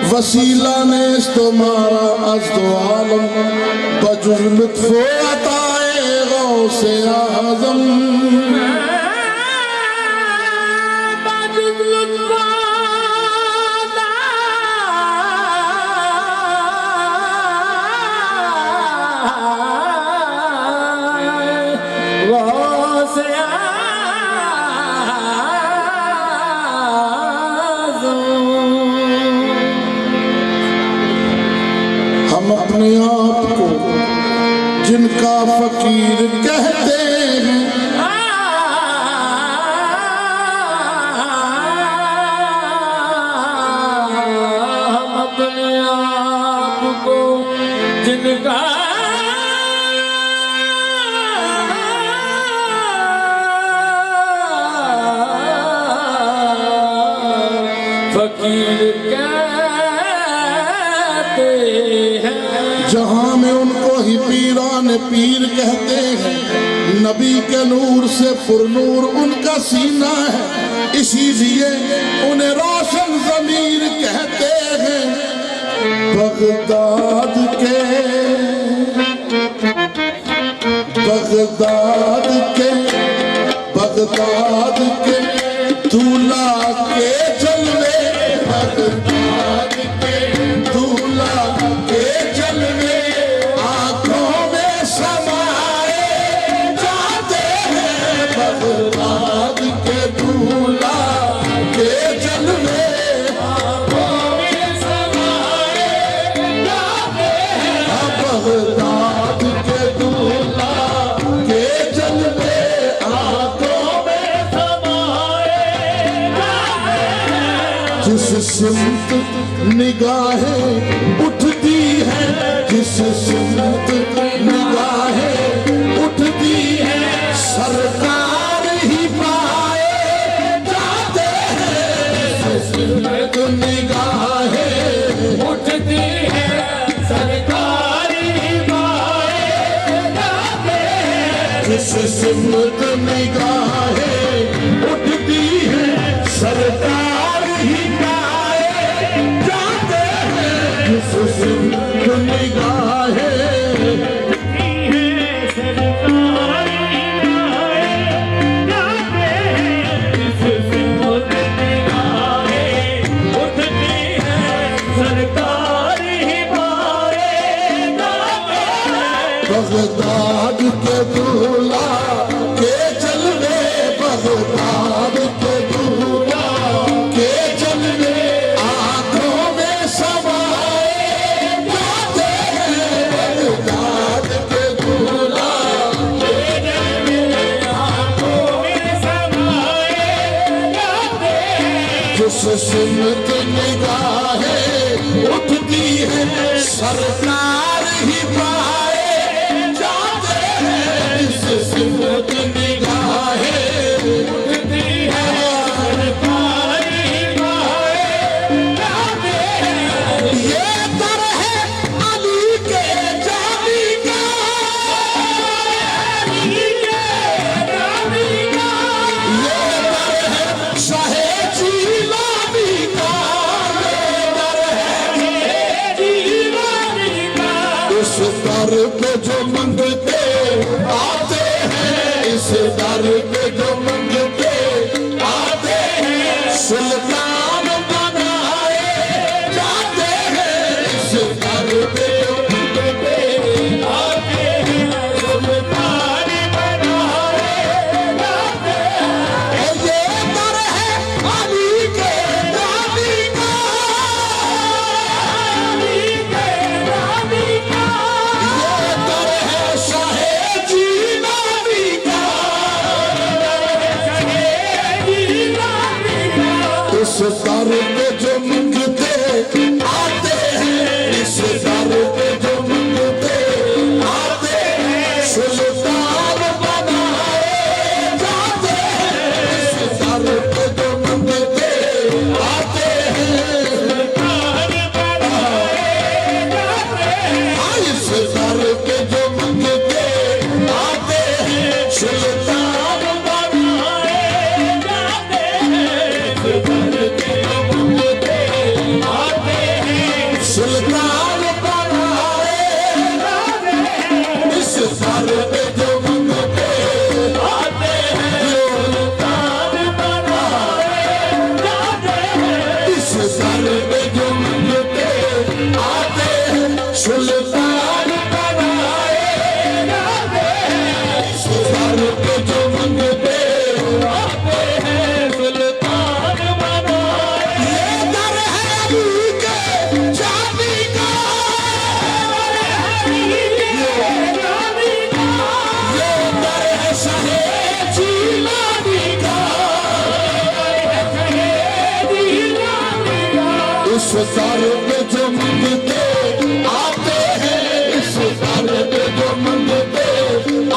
वसीला ने तुम्हारा अज़्द आलम बजुज़ लुत्फ़ो अताए गौसे आज़म अपने आप को जिनका फकीर कहते हैं हम अपने आप को जिनका फकीर कहते हैं। जहां में उनको ही पीरान पीर कहते हैं। नबी के नूर से पुरनूर उनका सीना है, इसीलिए उन्हें रोशन ज़मीर कहते हैं। बगदाद के दूल्हा के जलवे, बगदाद के दूल्हा के जलवे आंखों में समाए जाते हैं। बगदाद के दूल्हा के जलवे आंखों में समाए जाते हैं। बगदाद के दूल्हा के जलवे आंखों में समाए जाते हैं। जिस सिमत निगाहें उठती है, जिस सिमत निगाहें उठती है, सरकार ही पाए जाते हैं। जिस सिमत निगाहें उठती है सरकार ही पाए जाते हैं। जिस सिमत निगाहें उठती है, सरकार ही पाए जाते हैं। जिस सिमत निगाहें बगदाद के दूल्हा के जलवे, बगदाद के दूल्हा के जलवे आंखों में समाए जाते हैं। बगदाद के दूल्हा के जलवे आंखों में समाए जाते हैं। जिस सिमत निगाहें उठती है, सरकार ही पाए जाते हैं। जिस सिमत निगाहें उठती है, सरकार ही पाए जाते हैं। ये दर है अली के जानी का, अली के जानी का। ये दर है शाहे जीलानी का, ये दर है जीलानी का। इस दर पे जो मंगते आते हैं, इस दर पे जो मंगते आते हैं, सुल्तान बनाए जाते हैं। इस दर पे जो मंगते आते हैं, सुल्तान बनाए जाते हैं। ये दर है अली के जानी का, अली के जानी का। ये दर है शाहे जीलानी का, सुल्तान बनाए इस दर पे जो मंगते आते हैं सुल्तान बनाए जाते हैं इस दर पे जो मंगते आते हैं सुल्तान बनाए जाते हैं इस दर पे जो मंगते आते हैं सुल्तान बनाए ये दर है अली के जानी का ये दर है शाहे जीलानी का इस दर पे जो मंगते आते हैं इस दर पे जो मंगते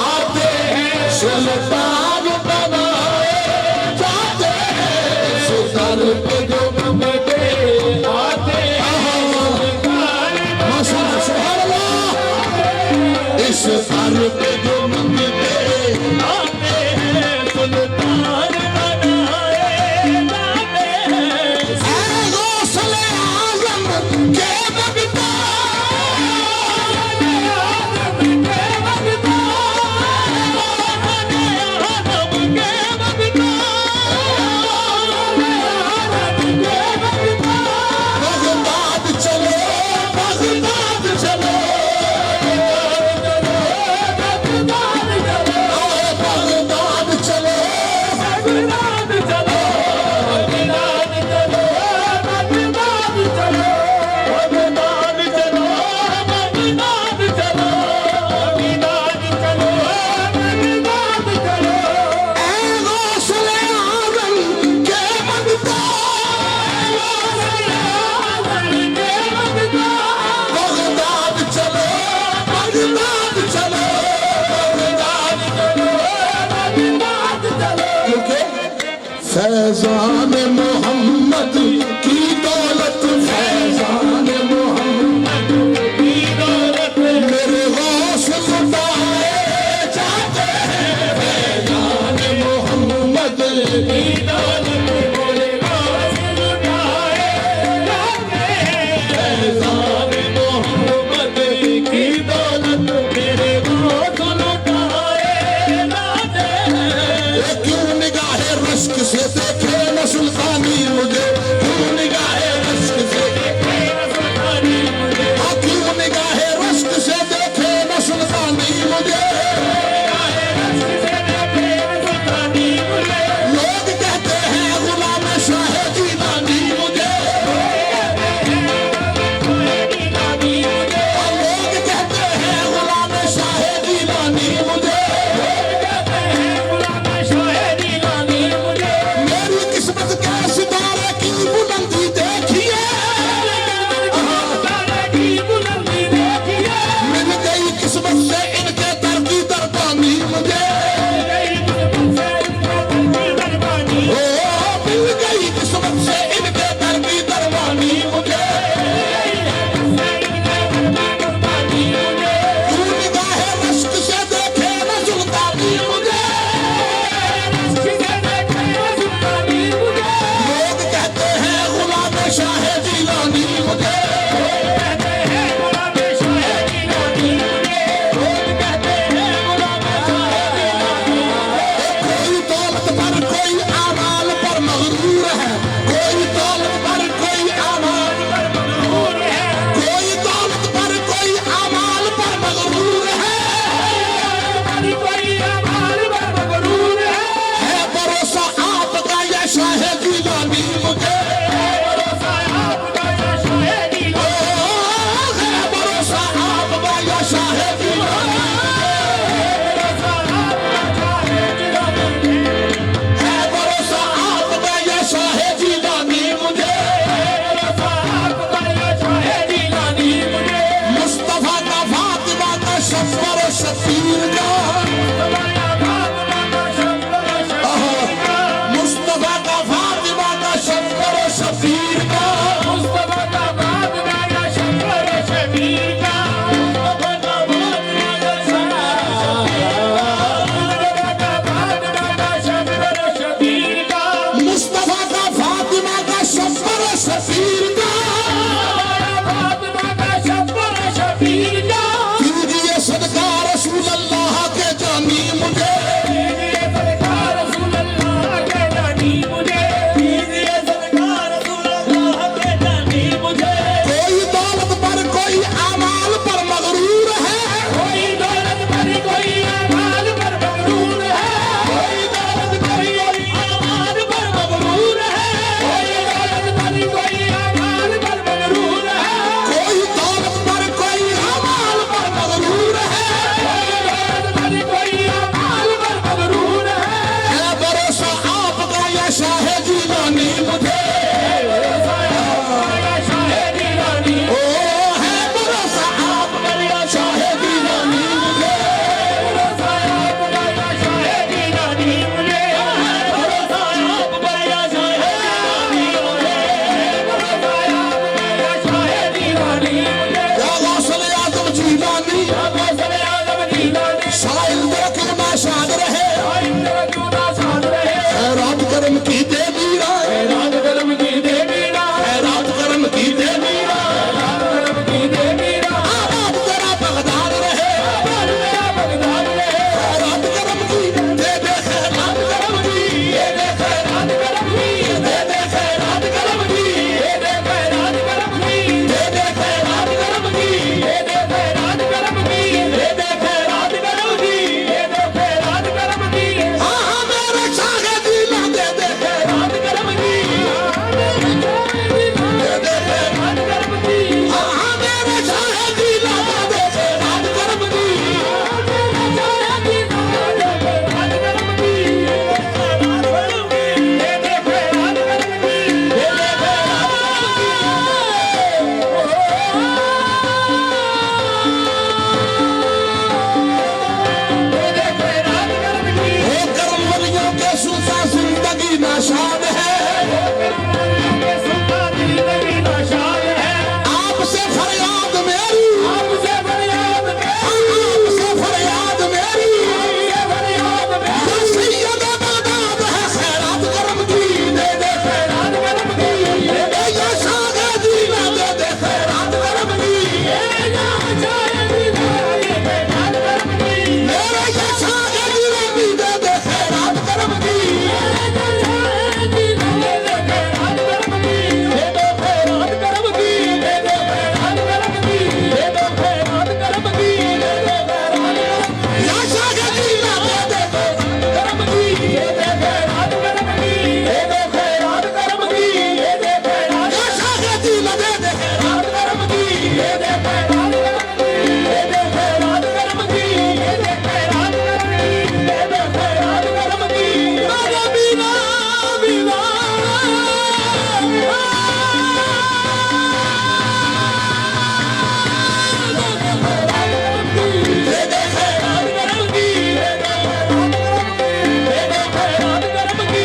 आते हैं सुल्तान बनाए जाते हैं इस दर पे जो मंगते आते हैं माशाअल्लाह सुभान अल्लाह इस दर पे जो मंगते आते हैं सुल्तान बनाए जाते हैं ऐ गौसले आज़म के बगता बगदाद चलो बगदाद चलो बगदाद चलो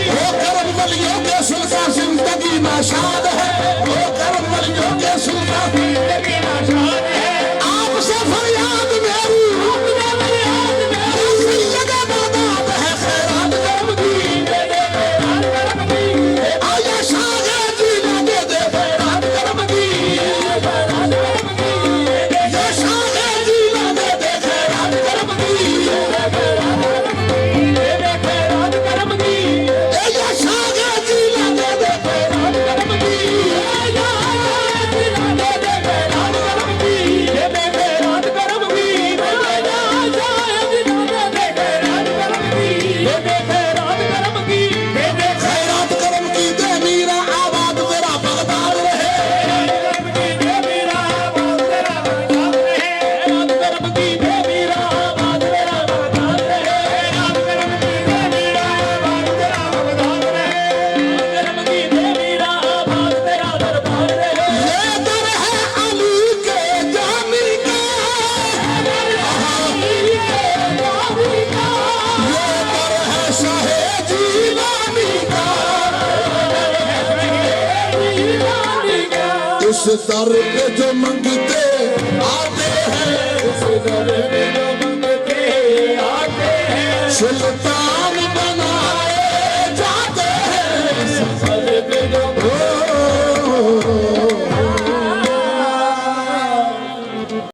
वो करम वलियों के सुल्तान जिंदगी नाशाद है, वो करम वलियों के सुल्तान आपसे फरियाद मेरी सैयद बादात है खैरात करम की। आया शागे जीना दे दे खैरात करम की, या शागे जीना दे दे खैरात करम की, या शागे जीना दे दे खैरात करम की। खैरात करम की दे मीरा आबाद तेरा बगदाद रहे। ये दर है अली के जानी का, ये दर है शाहे जीलानी का। इस दर पे जो मंगे